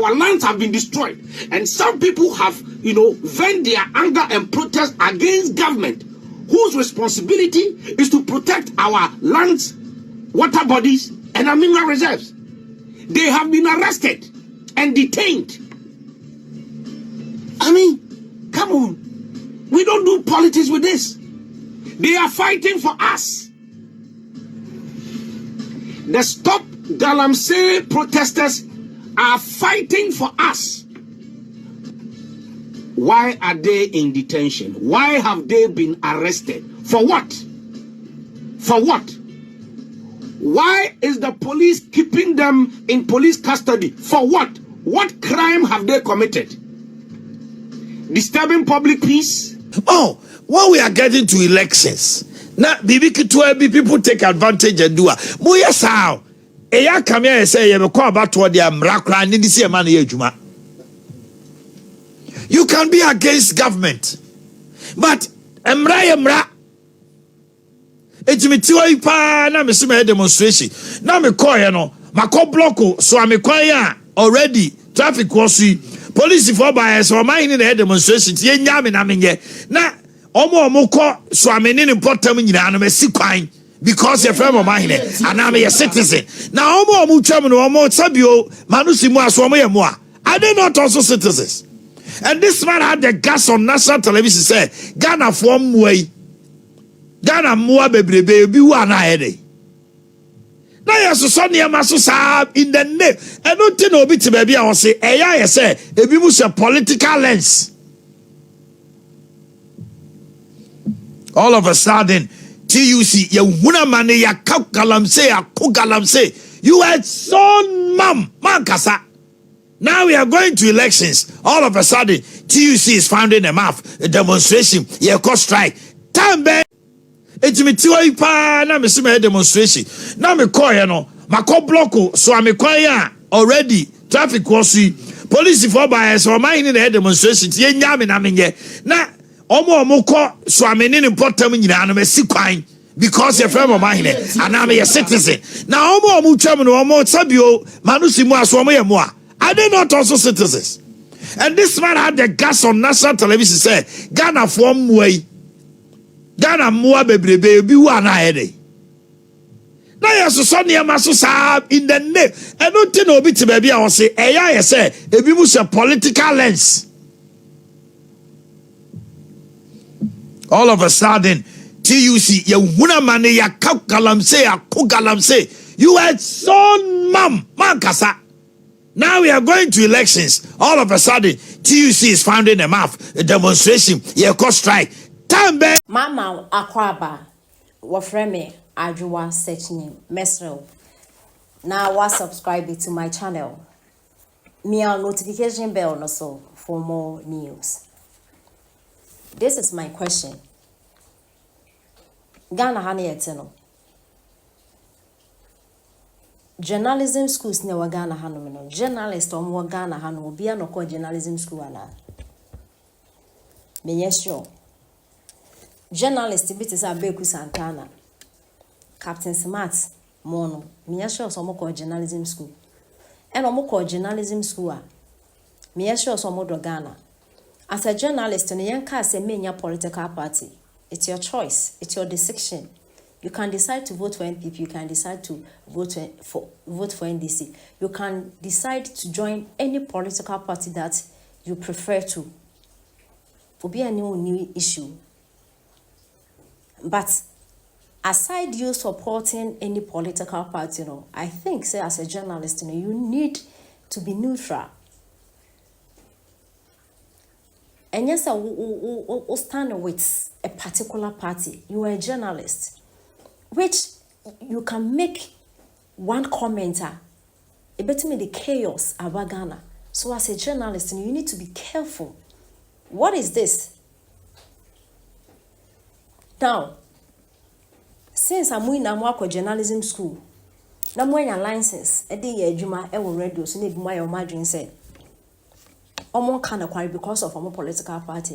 our lands have been destroyed. And some people have, vent their anger and protest against government, whose responsibility is to protect our lands, water bodies, and our mineral reserves. They have been arrested and detained. I mean, come on. We don't do politics with this. They are fighting for us. The Stop Galamsey protesters are fighting for us. Why are they in detention? Why have they been arrested? For what? For what? Why is the police keeping them in police custody? For what? What crime have they committed? Disturbing public peace? Oh, when we are getting to elections, now people take advantage and do it. Moya sao. Eya come here say you call about what they are mrakra and NDC man yejuma. You can be against government, but emra. Ejimitiwa ipa na me see demonstration. Na me call you no, ma call block so am kwaya already traffic was police for by so man in the demonstration tie nyame na menye na omo ko so am ni important nyina no me si kwan because your friend of mine and I'm a citizen. Now omo twam no omo sabio manusi mu aso omo ye mu a are they not also citizens? And this man had the gas on national television say Ghana form way Ghana mua bebrebe bi wu anahede. Na yeso ne maso sa in the name. E no te no bi te ba bia wo se eya ye say ebi mu se political lens. All of a sudden TUC ye huna mane ya galamsey ya ko galamsey. You had so man kasa. Now we are going to elections. All of a sudden TUC is founding a demonstration. Ye call strike. Tambe Ejimitiwa ipa na me see demonstration. Na me call you no, ma call block so am kwaya already traffic was police for by so man in the demonstration tie nyame na menye. Na omo call so am ni important nyina no me si kwan because your friend of mine and I'm a citizen. Now omo twam no omo sabio manusi mu aso omo ye mu a are they not also citizens? And this man had the gas on national television say Ghana form way Ghana mua bebrebe bi wu anahede. Na yeso ne maso sa in the name. E no te no obi te ba bia wo se eya ye say ebi mu se political lens. All of a sudden TUC ye huna mane ya galamsey ya ko galamsey. You had so man kasa. Now we are going to elections. All of a sudden TUC is founding a demonstration. Ye call strike. Tambe Mama Akwaba wafreme Ajuwa search name Mesrel. Now was subscribe to my channel. Me our notification bell also for more news. This is my question. Ghana hani eteno. Journalism schools ne wa Ghana hanu no. Journalist omo Ghana hanu obi anoko journalism school ana. Me sure. Journalist bit is Abeiku Santana. Captain Smart Mono. Me sure some call journalism school. And omo call journalism school. Me sure some do Ghana. As a journalist, no yanka say menya political party. It's your choice. It's your decision. You can decide to vote for NPP. You can decide to vote for NDC. You can decide to join any political party that you prefer to. Will be a new issue. But aside you supporting any political party, I think, say as a journalist, you need to be neutral. And yes, we stand with a particular party. You are a journalist, which you can make one commenter. It better me the chaos about Ghana. So as a journalist, you need to be careful. What is this? Now, since I'm in a journalism school, I'm wearing a license, a day Juma, radio, so need my imagine say, Omo can acquire because of our political party,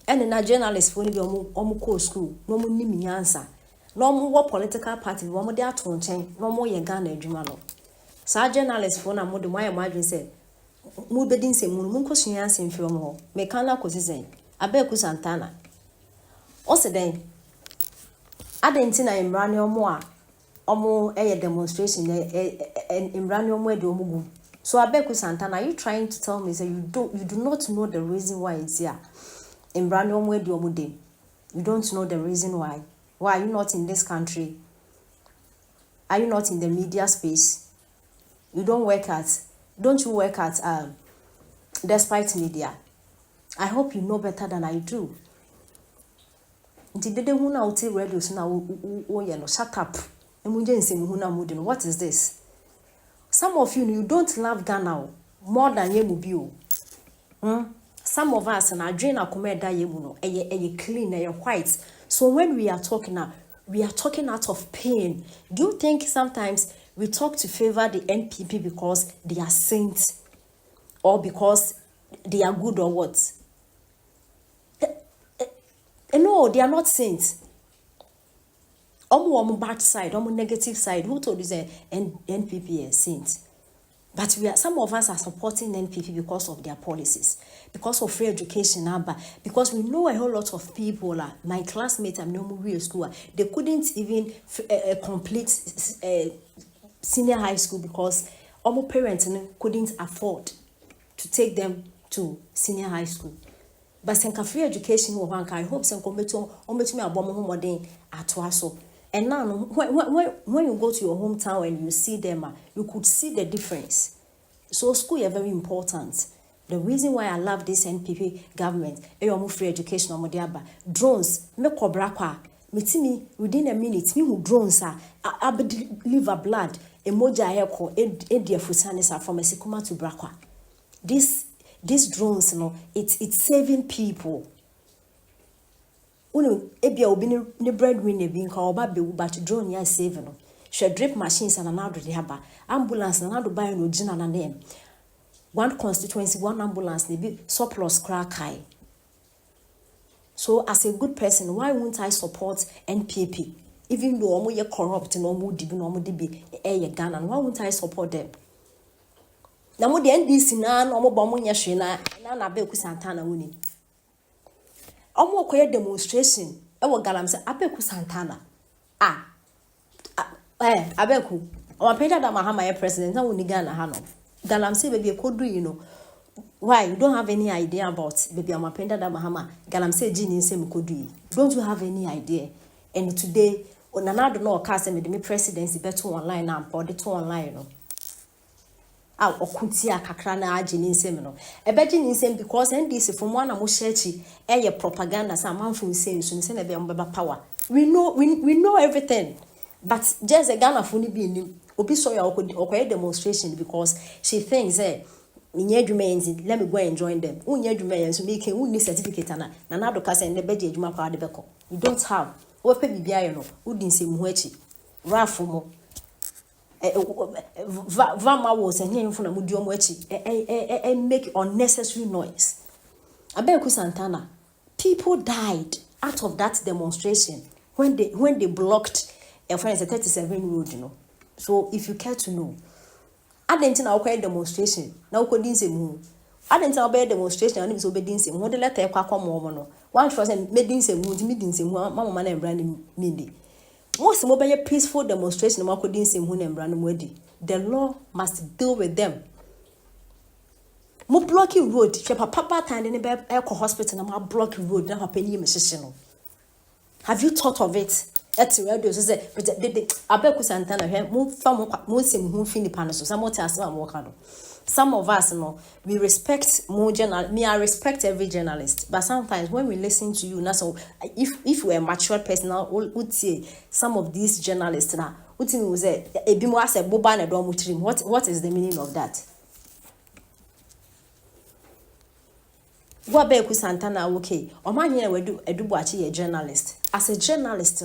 And in a journalist, when you omo school, no more nimi answer, no more political party, no more their tone, no more Ghana Juma. Sa journalist for na mo de my imagine say mo bedin say mo nkosua ansem fi omo ho. Me kan na kosi say Abeiku Santana. O se den adenti na imrani omo a omo demonstration imrani omo e de omo gu. So Abeiku Santana, are you trying to tell me that you do not know the reason why it's here? Imrani omo e de omo de. You don't know the reason why. Why are you not in this country? Are you not in the media space? Don't you work at Despite Media? I hope you know better than I do. Radio shut up. What is this? Some of you don't love Ghana more than Yemubi. Some of us and our drain our comeda yemuno, a clean, a white. So when we are talking now, we are talking out of pain. Do you think sometimes we talk to favor the NPP because they are saints or because they are good or what? No, they are not saints. On bad side, on negative side, who told you that NPP is saints? But some of us are supporting NPP because of their policies, because of free education, because we know a whole lot of people, my classmates at Nomu School, they couldn't even complete senior high school because almost parents couldn't afford to take them to senior high school. But senka free education, I hope senko me abomo homodin atwaso. And now, when you go to your hometown and you see them, you could see the difference. So school is very important. The reason why I love this NPP government, free education, drones, me kobrakwa, me within a minute, me who drones are, liver blood, emoja eko, edia fusanisa from a sikuma to brakwa. These drones, it's saving people. Ebia obi ne breadwinner bi nka oba be but drone ya save no she drip machines and another de haba ambulance na do buy no gina na name one constituency one ambulance ne bi surplus crack. So as a good person, why won't I support NPP even though omo ye corrupt no omo dibi no omo dibi ye Ghana? Why won't I support them? Na mo de NDC na omo ba mo nya hwe na Abeiku Santana woni omo koye demonstration ewo galamse Abeiku Santana Abeiku o penda da mahama ye president na woni Ghana ha no galamse baby kodu why you don't have any idea about baby amapenda da mahama galamse ji ni nsem kodu don't you have any idea? And today onanado no ka se me presidency beto online na mpode to online no okuntia kakra na age ni nsem no ebeji ni nsem because NDC from one mo shechi eye propaganda sa manfo nsem so nse na be mbeba power. We know everything, but just a Ghana funi bi ni obi so ya okoye demonstration because she thinks nye adwuma yenzi let me go and join them. Unye adwuma yenzi make unni certificate na na do ka se ne beje adwuma kwa de beko. You don't have wo pe bibia ye no udi nsem hu achi rafo mo Vama was and him from a make unnecessary noise. Abeiku Santana, people died out of that demonstration when they blocked a 37 road, So if you care to know, I didn't know a demonstration. Now couldn't say move. I didn't know about demonstration and it was obedience. What the letter come one person made in some meetings in Mamma Man and Brandon Mindy. Most mobile peaceful demonstration the law must deal with them. Mo blocking road, papa time in the hospital and my blocking road now penny musician. Have you thought of it? At the radio say Abeiku Santana here move from sim who fini panos, some of us we respect more I respect every journalist, but sometimes when we listen to you, so if we're a mature person, would say some of these journalists now, what is the meaning of that? What Abeiku Santana okay? Or my here we do a journalist. As a journalist,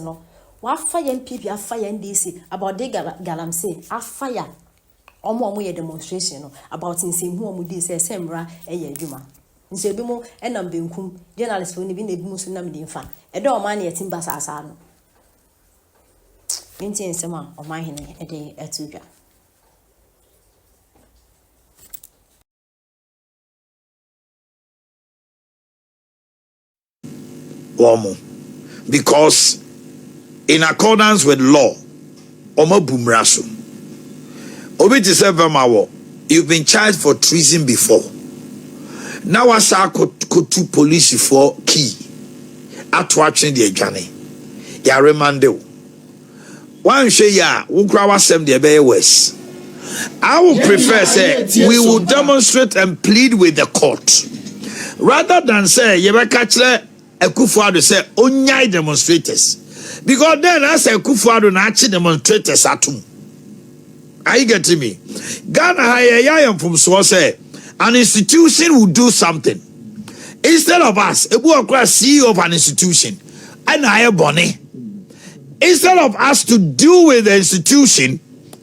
what fire NPP, I fire NDC about the galamse, I fire. Omo ye demonstration about nsem hu omo di se semra eye adwuma nse bi mo enam benkum journalist woni bi na bi musu na me di mfa e do o man ye timba sasa no nti nsem a o man hene e de atudwa woman because in accordance with law omo bumraso obi ti say vemawo you've been charged for treason before now asa ko to police for key ato atwe de adwane ya remand o one hwe ya wo kura wasem de be worse. I would prefer say we will demonstrate and plead with the court rather than say you be catch Akufo-Addo say onyai demonstrators because then I say Akufo-Addo na achi demonstrators atum. Are you getting me? Ghana higher from so say an institution will do something instead of us ebu okra CEO of an institution and higher bonny instead of us to deal with the institution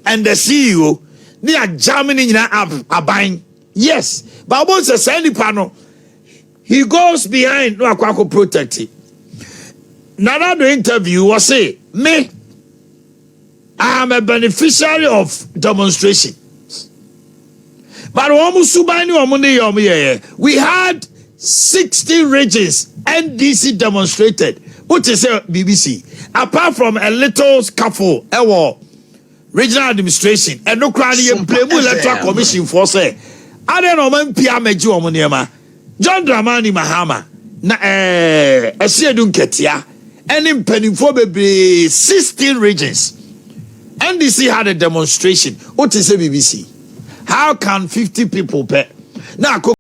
and the CEO they are jamming in a buying. Yes, but once a sandy panel, he goes behind no aquaco protect it. Now the interview was say, me, I am a beneficiary of demonstration. But we had 60 regions NDC demonstrated. What is BBC? Apart from a little scuffle, regional administration and no crying play electoral commission for say I don't know man pia meji omo niema John Dramani Mahama na esiedun ketia any mpanimfo bebre 16 regions NDC had a demonstration what is BBC how can 50 people pay now